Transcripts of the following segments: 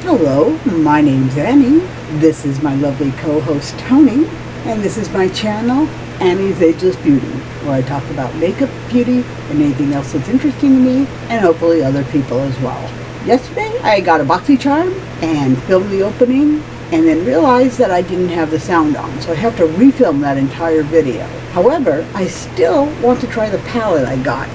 Hello, my name's Annie. This is my lovely co-host Tony, and this is my channel, Annie's Ageless Beauty, where I talk about makeup, beauty, and anything else that's interesting to me, and hopefully other people as well. Yesterday, I got a BoxyCharm and filmed the opening, and then realized that I didn't have the sound on, so I have to refilm that entire video. However, I still want to try the palette I got.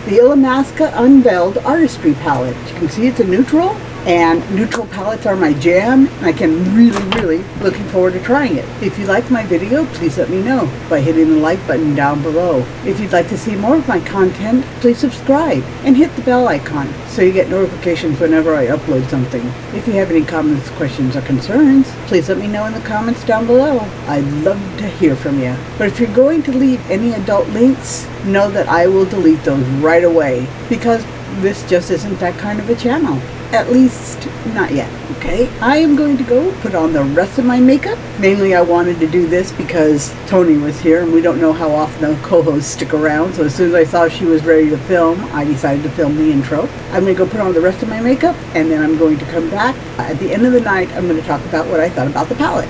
The Illamasqua Unveiled Artistry Palette. You can see it's a neutral, and neutral palettes are my jam, and I can really looking forward to trying it. If you like my video, please let me know by hitting the like button down below. If you'd like to see more of my content, please subscribe and hit the bell icon so you get notifications whenever I upload something. If you have any comments, questions, or concerns, please let me know in the comments down below. I'd love to hear from you. But if you're going to leave any adult links, know that I will delete those right away, because this just isn't that kind of a channel. At least, not yet, okay? I am going to go put on the rest of my makeup. Mainly I wanted to do this because Tony was here, and we don't know how often the co-hosts stick around, so as soon as I saw she was ready to film, I decided to film the intro. I'm going to go put on the rest of my makeup, and then I'm going to come back. At the end of the night, I'm going to talk about what I thought about the palette.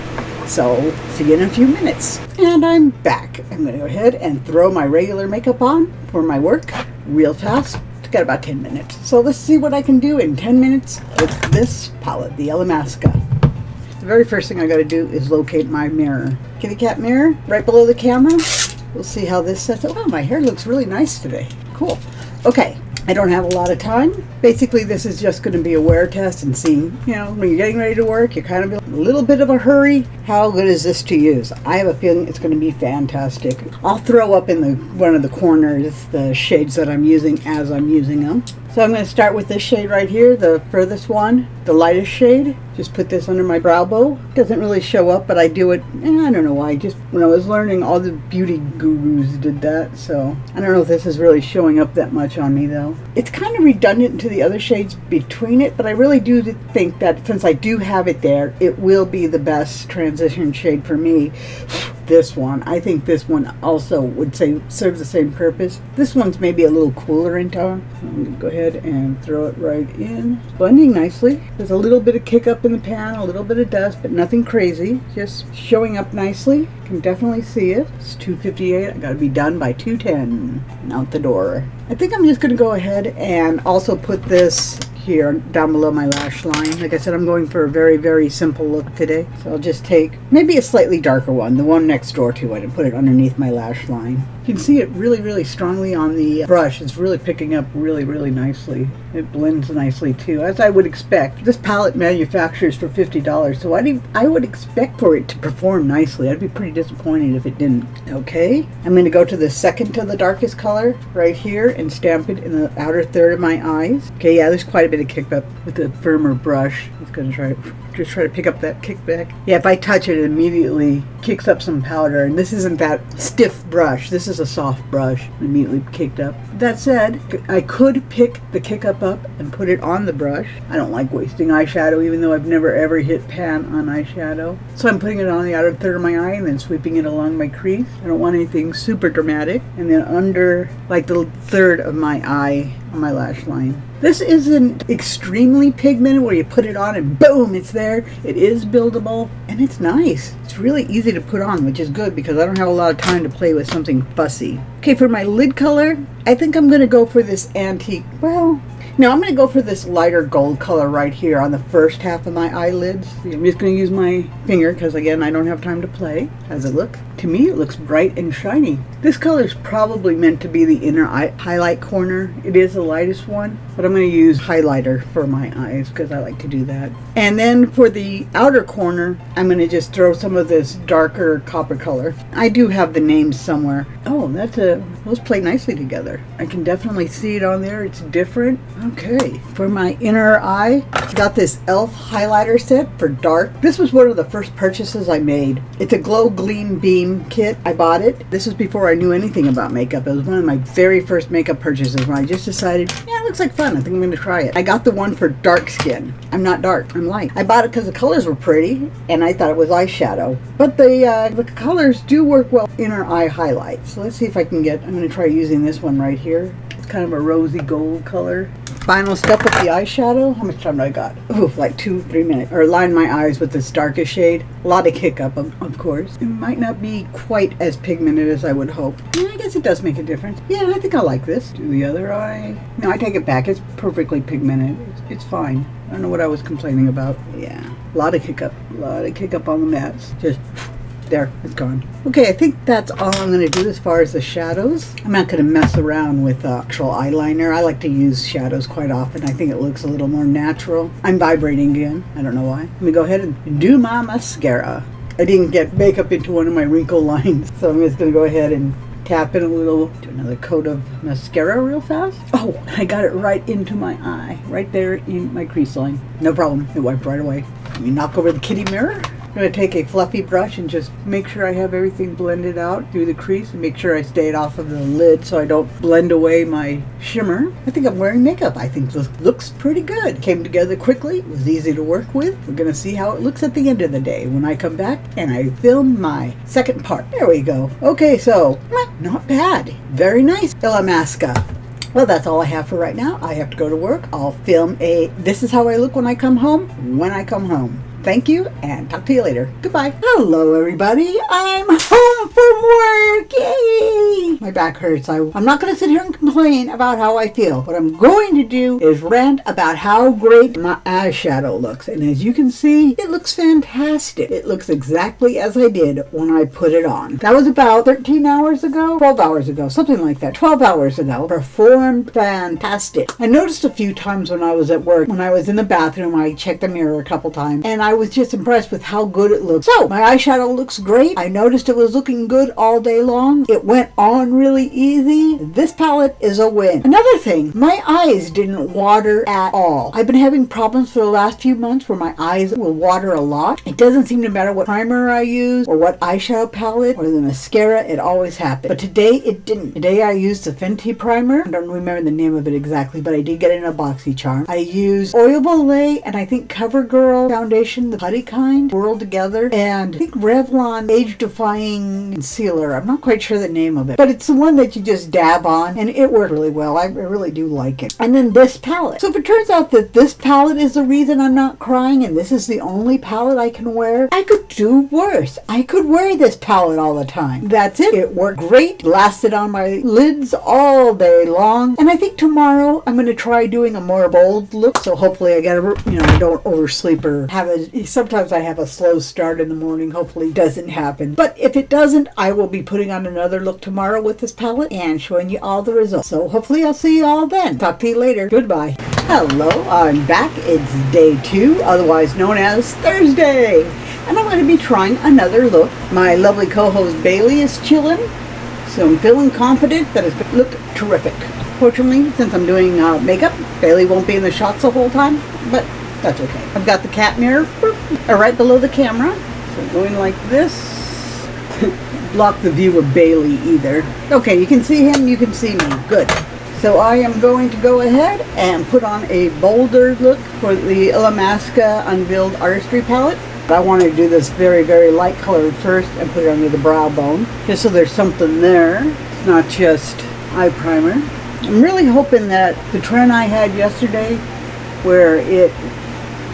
So, see you in a few minutes. And I'm back. I'm going to go ahead and throw my regular makeup on for my work real fast. Got about 10 minutes. So let's see what I can do in 10 minutes with this palette, the Illamasqua. The very first thing I got to do is locate my mirror. Kitty cat mirror right below the camera. We'll see how this sets up. Oh, my hair looks really nice today. Cool. Okay. I don't have a lot of time. Basically, this is just going to be a wear test and see, when you're getting ready to work, you're kind of in a little bit of a hurry. How good is this to use? I have a feeling it's going to be fantastic. I'll throw up in one of the corners the shades that I'm using as I'm using them. So I'm going to start with this shade right here, the furthest one, the lightest shade. Just put this under my brow bow. Doesn't really show up, but I do it, I don't know why. Just when I was learning, all the beauty gurus did that. So I don't know if this is really showing up that much on me though. It's kind of redundant to the other shades between it, but I really do think that since I do have it there, it will be the best transition shade for me. This one, I think this one also would serve the same purpose. This one's maybe a little cooler in tone. I'm going to go ahead and throw it right in. Blending nicely. There's a little bit of kick up in the pan, a little bit of dust, but nothing crazy. Just showing up nicely. Can definitely see it. It's 2:58. I got to be done by 2:10 and out the door. I think I'm just going to go ahead and also put this here down below my lash line. Like I said, I'm going for a very simple look today. So I'll just take maybe a slightly darker one, the one next door to it, and put it underneath my lash line. You can see it really strongly on the brush. It's really picking up really nicely. It blends nicely too, as I would expect. This palette manufactures for $50, so I would expect for it to perform nicely. I'd be pretty disappointed if it didn't. Okay, I'm going to go to the second to the darkest color right here and stamp it in the outer third of my eyes. Okay, yeah, there's quite a bit of kick up with a firmer brush. I'm going to try to pick up that kickback. Yeah, if I touch it, it immediately kicks up some powder, and this isn't that stiff brush. This is a soft brush. Immediately kicked up. That said, I could pick the kick up and put it on the brush. I don't like wasting eyeshadow, even though I've never ever hit pan on eyeshadow. So I'm putting it on the outer third of my eye and then sweeping it along my crease. I don't want anything super dramatic. And then under like the third of my eye on my lash line. This isn't extremely pigmented where you put it on and boom, it's there. It is buildable and it's nice. It's really easy to put on, which is good because I don't have a lot of time to play with something fussy. Okay, for my lid color, I think I'm going to go for this antique, no, I'm going to go for this lighter gold color right here on the first half of my eyelids. I'm just going to use my finger because, again, I don't have time to play. How does it look? To me, it looks bright and shiny. This color is probably meant to be the inner eye highlight corner. It is the lightest one, but I'm going to use highlighter for my eyes because I like to do that. And then for the outer corner, I'm going to just throw some of this darker copper color. I do have the names somewhere. Oh, those play nicely together. I can definitely see it on there. It's different. Okay, for my inner eye, I got this e.l.f. highlighter set for dark. This was one of the first purchases I made. It's a Glow Gleam Beam kit. I bought it. This was before I knew anything about makeup. It was one of my very first makeup purchases when I just decided, yeah, it looks like fun. I think I'm going to try it. I got the one for dark skin. I'm not dark. I'm light. I bought it because the colors were pretty, and I thought it was eyeshadow. But the colors do work well inner eye highlight. So let's see if I can I'm going to try using this one right here. It's kind of a rosy gold color. Final step with the eyeshadow. How much time do I got? Ooh, like 2-3 minutes. Or line my eyes with this darkest shade. A lot of kick up, of course. It might not be quite as pigmented as I would hope. Yeah, I guess it does make a difference. Yeah, I think I like this. Do the other eye. No, I take it back. It's perfectly pigmented. It's fine. I don't know what I was complaining about. Yeah, a lot of kick up. A lot of kick up on the mats. Just... there, it's gone. Okay, I think that's all I'm going to do as far as the shadows. I'm not going to mess around with actual eyeliner. I like to use shadows quite often. I think it looks a little more natural. I'm vibrating again. I don't know why. Let me go ahead and do my mascara. I didn't get makeup into one of my wrinkle lines, so I'm just going to go ahead and tap in a little, do another coat of mascara real fast. Oh, I got it right into my eye, right there in my crease line. No problem. It wiped right away. Let me knock over the kitty mirror. I'm going to take a fluffy brush and just make sure I have everything blended out through the crease and make sure I stayed off of the lid so I don't blend away my shimmer. I think I'm wearing makeup. I think this looks pretty good. Came together quickly. It was easy to work with. We're going to see how it looks at the end of the day when I come back and I film my second part. There we go. Okay, so not bad. Very nice. Illamasqua. Well, that's all I have for right now. I have to go to work. I'll film this is how I look when I come home. Thank you, and talk to you later. Goodbye. Hello, everybody. I'm home from work. Yay! My back hurts. I'm not going to sit here and complain about how I feel. What I'm going to do is rant about how great my eyeshadow looks. And as you can see, it looks fantastic. It looks exactly as I did when I put it on. That was about 13 hours ago, 12 hours ago, something like that. 12 hours ago. Performed fantastic. I noticed a few times when I was at work, when I was in the bathroom, I checked the mirror a couple times, and I was just impressed with how good it looks. So, my eyeshadow looks great. I noticed it was looking good all day long. It went on really easy. This palette is a win. Another thing, my eyes didn't water at all. I've been having problems for the last few months where my eyes will water a lot. It doesn't seem to matter what primer I use or what eyeshadow palette or the mascara, it always happens. But today it didn't. Today I used the Fenty primer. I don't remember the name of it exactly, but I did get it in a BoxyCharm. I used Oil Olay and I think CoverGirl foundation, the putty kind, swirled together, and I think Revlon Age Defying Concealer. I'm not quite sure the name of it, but it's the one that you just dab on, and it worked really well. I really do like it. And then this palette. So if it turns out that this palette is the reason I'm not crying, and this is the only palette I can wear, I could do worse. I could wear this palette all the time. That's it. It worked great. Lasted on my lids all day long. And I think tomorrow I'm going to try doing a more bold look, so hopefully I don't oversleep or have sometimes I have a slow start in the morning. Hopefully it doesn't happen. But if it doesn't, I will be putting on another look tomorrow with this palette and showing you all the results. So hopefully I'll see you all then. Talk to you later. Goodbye. Hello, I'm back. It's day 2, otherwise known as Thursday. And I'm going to be trying another look. My lovely co-host Bailey is chilling, so I'm feeling confident that it's going to look terrific. Fortunately, since I'm doing makeup, Bailey won't be in the shots the whole time, but that's okay. I've got the cat mirror right below the camera. So going like this. Block the view of Bailey either. Okay, you can see him, you can see me. Good. So I am going to go ahead and put on a bolder look for the Illamasqua Unveiled Artistry Palette. I want to do this very, very light colored first and put it under the brow bone, just so there's something there. It's not just eye primer. I'm really hoping that the trend I had yesterday, where it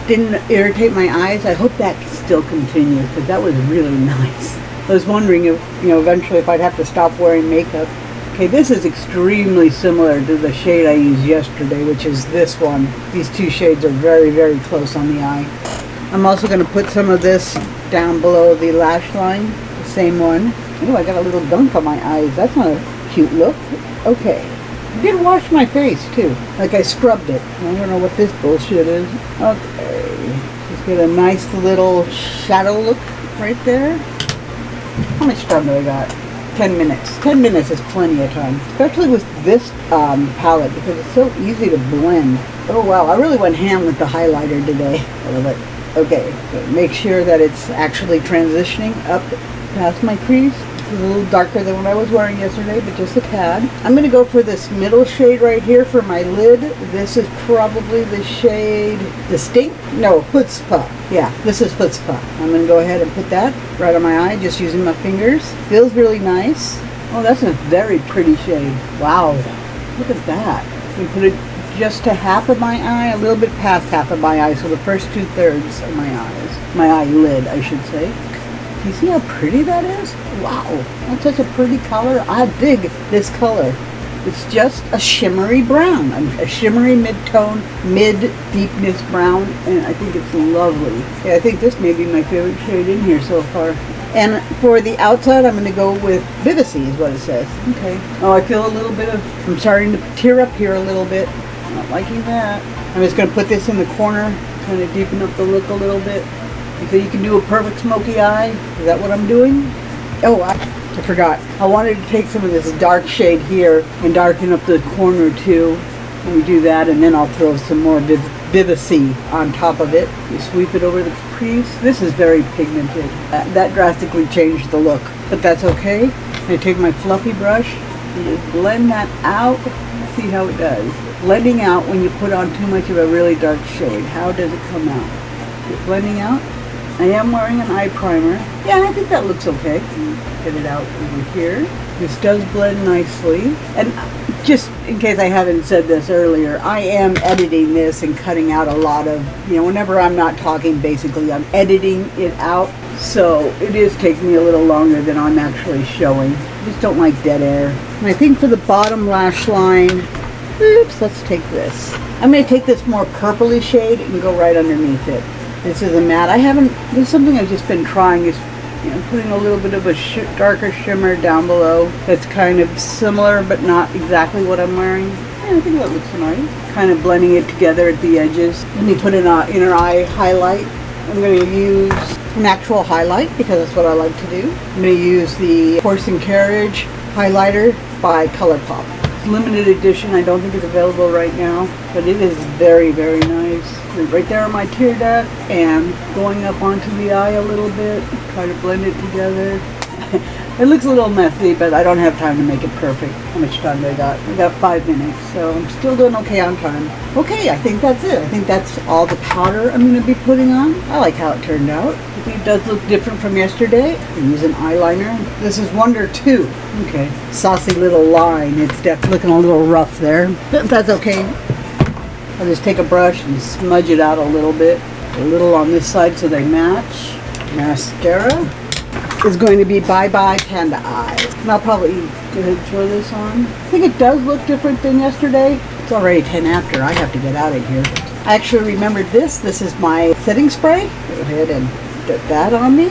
didn't irritate my eyes, I hope that still continues, because that was really nice. I was wondering if, eventually if I'd have to stop wearing makeup. Okay, this is extremely similar to the shade I used yesterday, which is this one. These two shades are very, very close on the eye. I'm also going to put some of this down below the lash line, the same one. Oh, I got a little gunk on my eyes. That's not a cute look. Okay. I did wash my face too. Like I scrubbed it. I don't know what this bullshit is. Okay. Just get a nice little shadow look right there. How much time do I got? 10 minutes. 10 minutes is plenty of time. Especially with this palette, because it's so easy to blend. Oh wow, I really went ham with the highlighter today. I love it. Okay, so make sure that it's actually transitioning up past my crease. It's a little darker than what I was wearing yesterday, but just a tad. I'm going to go for this middle shade right here for my lid. This is probably the shade Distinct? No, Chutzpah. Yeah, this is Chutzpah. I'm going to go ahead and put that right on my eye, just using my fingers. Feels really nice. Oh, that's a very pretty shade. Wow, look at that. You put it just to half of my eye, a little bit past half of my eye, so the first 2/3 of my eyes. My eyelid, I should say. You see how pretty that is? Wow, that's such a pretty color. I dig this color. It's just a shimmery brown, a shimmery mid-tone, mid-deepness brown, and I think it's lovely. Yeah, I think this may be my favorite shade in here so far. And for the outside, I'm going to go with Vivacy is what it says. Okay. Oh, I feel a little bit of, I'm starting to tear up here a little bit. I'm not liking that. I'm just going to put this in the corner, kind of deepen up the look a little bit. So you can do a perfect smoky eye. Is that what I'm doing? Oh, I forgot. I wanted to take some of this dark shade here and darken up the corner too. Let me do that, and then I'll throw some more Vivacy on top of it. You sweep it over the crease. This is very pigmented. That drastically changed the look, but that's okay. I take my fluffy brush and just blend that out. See how it does. Blending out when you put on too much of a really dark shade. How does it come out? Just blending out. I am wearing an eye primer. Yeah, I think that looks okay. Get it out over here. This does blend nicely. And just in case I haven't said this earlier, I am editing this and cutting out a lot of, whenever I'm not talking, basically, I'm editing it out. So it is taking me a little longer than I'm actually showing. I just don't like dead air. And I think for the bottom lash line, oops, let's take this. I'm going to take this more purpley shade and go right underneath it. This is a matte. This is something I've just been trying is, putting a little bit of a darker shimmer down below. That's kind of similar, but not exactly what I'm wearing. Yeah, I think that looks nice. Kind of blending it together at the edges. Let me put in an inner eye highlight. I'm going to use an actual highlight because that's what I like to do. I'm going to use the Horse and Carriage highlighter by ColourPop. Limited edition. I don't think it's available right now, but it is very, very nice. Right there on my tear duct and going up onto the eye a little bit. Try to blend it together. It looks a little messy, but I don't have time to make it perfect. How much time do I got? I got 5 minutes, so I'm still doing okay on time. Okay, I think that's it. I think that's all the powder I'm going to be putting on. I like how it turned out. I think it does look different from yesterday. I'm using eyeliner. This is Wonder 2. Okay, saucy little line. It's definitely looking a little rough there, but that's okay. I'll just take a brush and smudge it out a little bit. A little on this side so they match. Mascara is going to be Bye Bye Panda Eyes. And I'll probably go ahead and throw this on. I think it does look different than yesterday. It's already 10 after. I have to get out of here. I actually remembered this. This is my setting spray. Go ahead and get that on me.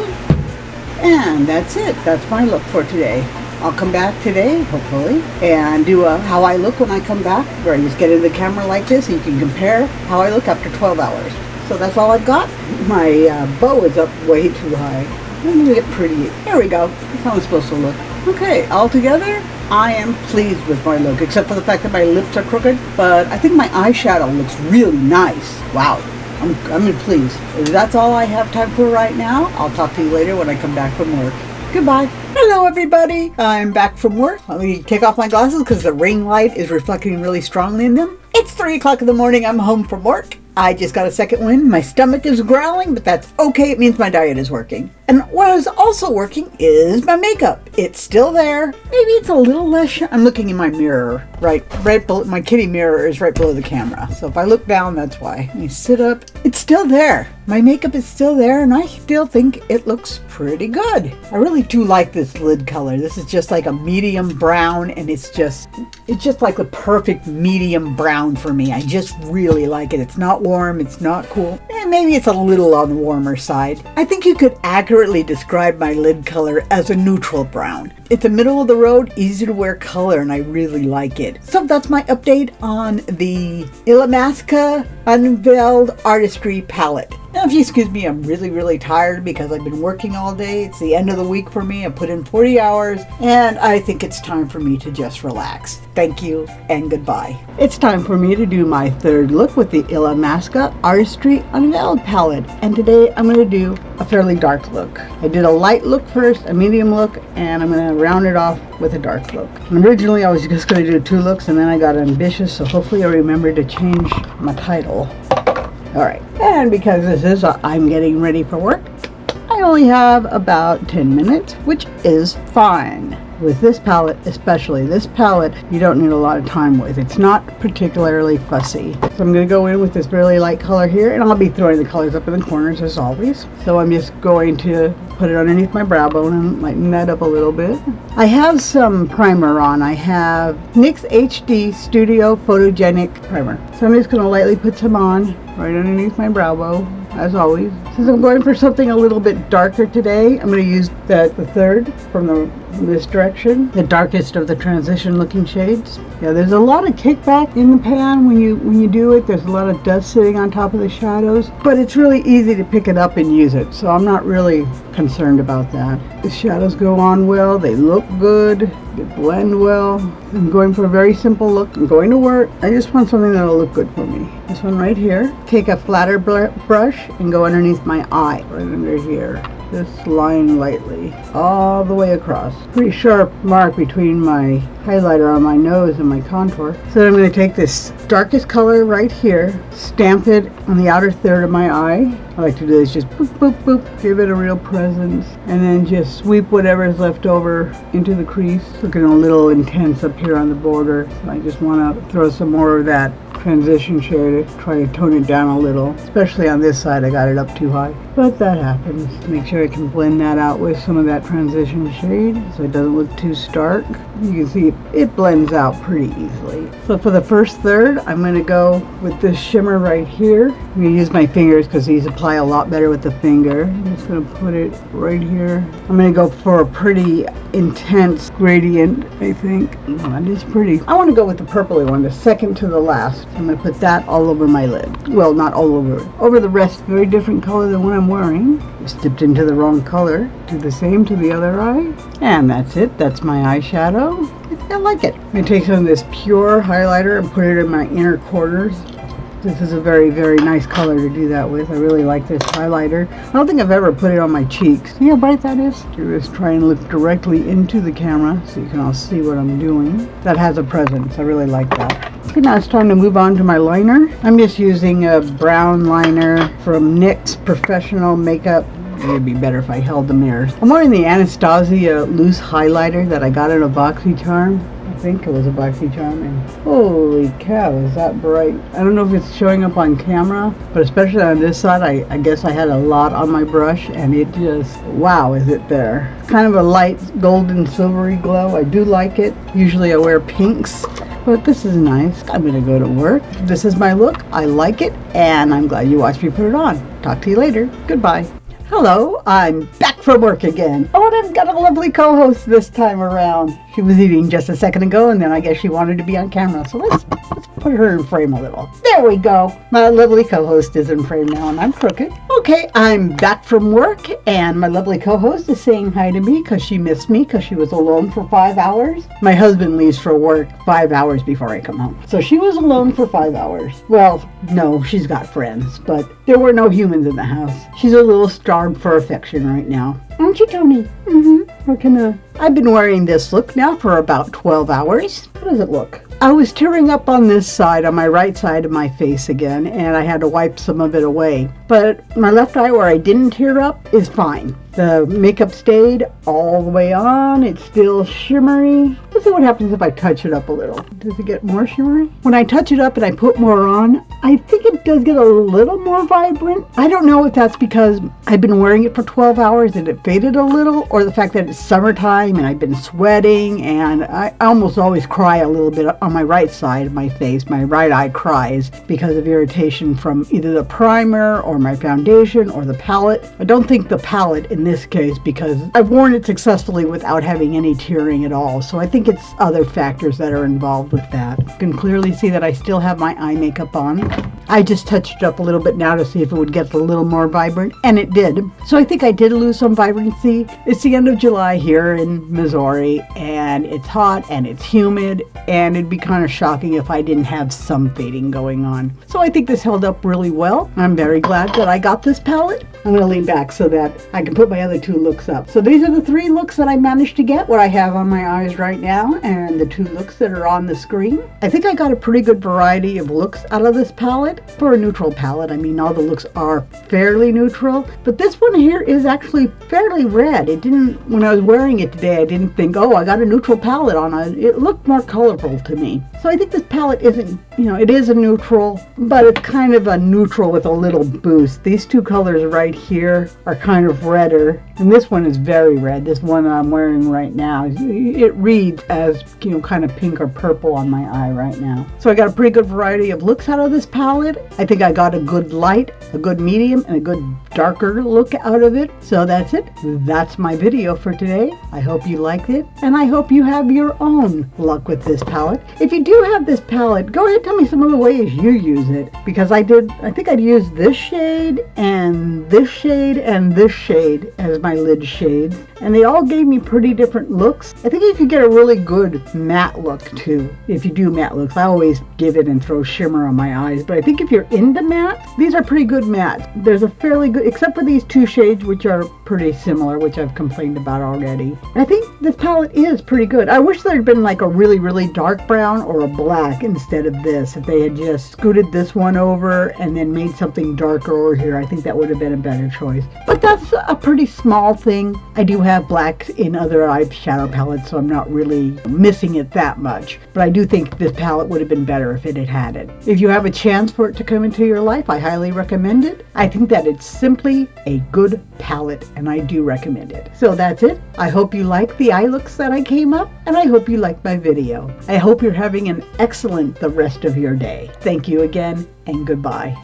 And that's it. That's my look for today. I'll come back today, hopefully, and do a how I look when I come back, where I just get in the camera like this and you can compare how I look after 12 hours. So that's all I've got. My bow is up way too high. Let me get pretty. There we go. That's how I'm supposed to look. Okay, all together, I am pleased with my look, except for the fact that my lips are crooked, but I think my eyeshadow looks really nice. Wow. I'm pleased. That's all I have time for right now. I'll talk to you later when I come back from work. Goodbye. Hello, everybody. I'm back from work. Let me take off my glasses because the ring light is reflecting really strongly in them. It's 3 o'clock in the morning. I'm home from work. I just got a second wind. My stomach is growling, but that's okay. It means my diet is working. And what is also working is my makeup. It's still there. Maybe it's a little less. I'm looking in my mirror. Right below, my kitty mirror is right below the camera. So if I look down, that's why. Let me sit up. It's still there. My makeup is still there, and I still think it looks pretty good. I really do like this lid color. This is just like a medium brown, and it's just like the perfect medium brown for me. I just really like it. It's not warm, it's not cool, and maybe it's a little on the warmer side. I think you could accurately describe my lid color as a neutral brown. It's a middle of the road, easy to wear color, and I really like it. So that's my update on the Illamasqua Unveiled Artistry Palette. Now, if you excuse me, I'm really, really tired because I've been working all day. It's the end of the week for me. I put in 40 hours, and I think it's time for me to just relax. Thank you, and goodbye. It's time for me to do my third look with the Illamasqua Artistry Unveiled Palette, and today I'm going to do a fairly dark look. I did a light look first, a medium look, and I'm going to round it off with a dark look. And originally, I was just going to do 2 looks, and then I got ambitious, so hopefully I remember to change my title. Alright, and because this is I'm getting ready for work, I only have about 10 minutes, which is fine. With this palette, especially, this palette you don't need a lot of time with. It's not particularly fussy. So I'm going to go in with this really light color here, and I'll be throwing the colors up in the corners as always. So I'm just going to put it underneath my brow bone and lighten that up a little bit. I have some primer on. I have NYX HD Studio Photogenic Primer. So I'm just going to lightly put some on right underneath my brow bone. As always, since I'm going for something a little bit darker today, I'm going to use the third from this direction, the darkest of the transition looking shades. Yeah, there's a lot of kickback in the pan when you do it. There's a lot of dust sitting on top of the shadows, but it's really easy to pick it up and use it, so I'm not really concerned about that. The shadows go on well, they look good, they blend well. I'm going for a very simple look. I'm going to work. I just want something that'll look good for me. This one right here. Take a flatter brush and go underneath my eye, right under here. Just line lightly all the way across. Pretty sharp mark between my highlighter on my nose and my contour. So I'm going to take this darkest color right here, stamp it on the outer third of my eye. I like to do this, just boop, boop, boop, give it a real presence, and then just sweep whatever's left over into the crease. Looking a little intense up here on the border. So I just want to throw some more of that transition shade, try to tone it down a little, especially on this side. I got it up too high, but that happens. Make sure I can blend that out with some of that transition shade so it doesn't look too stark. You can see it blends out pretty easily. So for the first third, I'm going to go with this shimmer right here. I'm going to use my fingers because these apply a lot better with the finger. I'm just going to put it right here. I'm going to go for a pretty intense gradient, I think. That is pretty. I want to go with the purpley one, the second to the last. I'm going to put that all over my lid. Well, not all over it. Over the rest, very different color than what I'm wearing. Just dipped into the wrong color. Do the same to the other eye. And that's it. That's my eyeshadow. I like it. I'm going to take some of this pure highlighter and put it in my inner corners. This is a very, very nice color to do that with. I really like this highlighter. I don't think I've ever put it on my cheeks. See how bright that is? Just try and look directly into the camera so you can all see what I'm doing. That has a presence. I really like that. Okay, now it's time to move on to my liner. I'm just using a brown liner from NYX Professional Makeup. It'd be better if I held the mirror. I'm wearing the Anastasia loose highlighter that I got in a BoxyCharm. I think it was a BoxyCharm, and holy cow, is that bright. I don't know if it's showing up on camera, but especially on this side, I guess I had a lot on my brush, and it just, wow, is it there. Kind of a light golden silvery glow. I do like it. Usually I wear pinks, but this is nice. I'm gonna go to work. This is my look. I like it, and I'm glad you watched me put it on. Talk to you later. Goodbye. Hello, I'm back from work again. Oh, and I've got a lovely co-host this time around. She was eating just a second ago, and then I guess she wanted to be on camera. So let's put her in frame a little. There we go. My lovely co-host is in frame now, and I'm crooked. Okay, I'm back from work, and my lovely co-host is saying hi to me because she missed me because she was alone for 5 hours. My husband leaves for work 5 hours before I come home. So she was alone for 5 hours. Well, no, she's got friends, but there were no humans in the house. She's a little starved for affection right now. Aren't you, Tony? I've been wearing this look now for about 12 hours. How does it look? I was tearing up on this side, on my right side of my face again, and I had to wipe some of it away. But my left eye where I didn't tear up is fine. The makeup stayed all the way on. It's still shimmery. Let's see what happens if I touch it up a little. Does it get more shimmery? When I touch it up and I put more on, I think it does get a little more vibrant. I don't know if that's because I've been wearing it for 12 hours and it faded a little, or the fact that it's summertime and I've been sweating, and I almost always cry a little bit on my right side of my face. My right eye cries because of irritation from either the primer or my foundation or the palette. I don't think the palette in this case, because I've worn it successfully without having any tearing at all. So I think it's other factors that are involved with that. You can clearly see that I still have my eye makeup on. I just touched it up a little bit now to see if it would get a little more vibrant, and it did. So I think I did lose some vibrancy. It's the end of July here in Missouri, and it's hot and it's humid, and it'd be kind of shocking if I didn't have some fading going on. So I think this held up really well. I'm very glad that I got this palette. I'm going to lean back so that I can put my other two looks up. So these are the 3 looks that I managed to get, what I have on my eyes right now, and the 2 looks that are on the screen. I think I got a pretty good variety of looks out of this palette. palette for a neutral palette. I mean, all the looks are fairly neutral, but this one here is actually fairly red. It didn't, when I was wearing it today, I didn't think, oh, I got a neutral palette on it. It looked more colorful to me. So I think this palette isn't, it is a neutral, but it's kind of a neutral with a little boost. These two colors right here are kind of redder, and this one is very red. This one I'm wearing right now, it reads as, kind of pink or purple on my eye right now. So I got a pretty good variety of looks out of this palette. I think I got a good light, a good medium, and a good darker look out of it. So that's it. That's my video for today. I hope you liked it, and I hope you have your own luck with this palette. If you do have this palette, go ahead and tell me some of the ways you use it, because I think I'd use this shade and this shade and this shade as my lid shades, and they all gave me pretty different looks. I think you could get a really good matte look too. If you do matte looks, I always give it and throw shimmer on my eyes, but I think if you're into matte, these are pretty good mattes. There's a fairly good, except for these two shades which are pretty similar, which I've complained about already. I think this palette is pretty good. I wish there'd been like a really, really dark brown or a black instead of this. If they had just scooted this one over and then made something darker over here, I think that would have been a better choice. But that's a pretty small thing. I do have blacks in other eyeshadow palettes, so I'm not really missing it that much. But I do think this palette would have been better if it had had it. If you have a chance for it to come into your life, I highly recommend it. I think that it's simply a good palette, and I do recommend it. So that's it. I hope you like the eye looks that I came up, and I hope you liked my video. I hope you're having an excellent the rest of your day. Thank you again, and goodbye.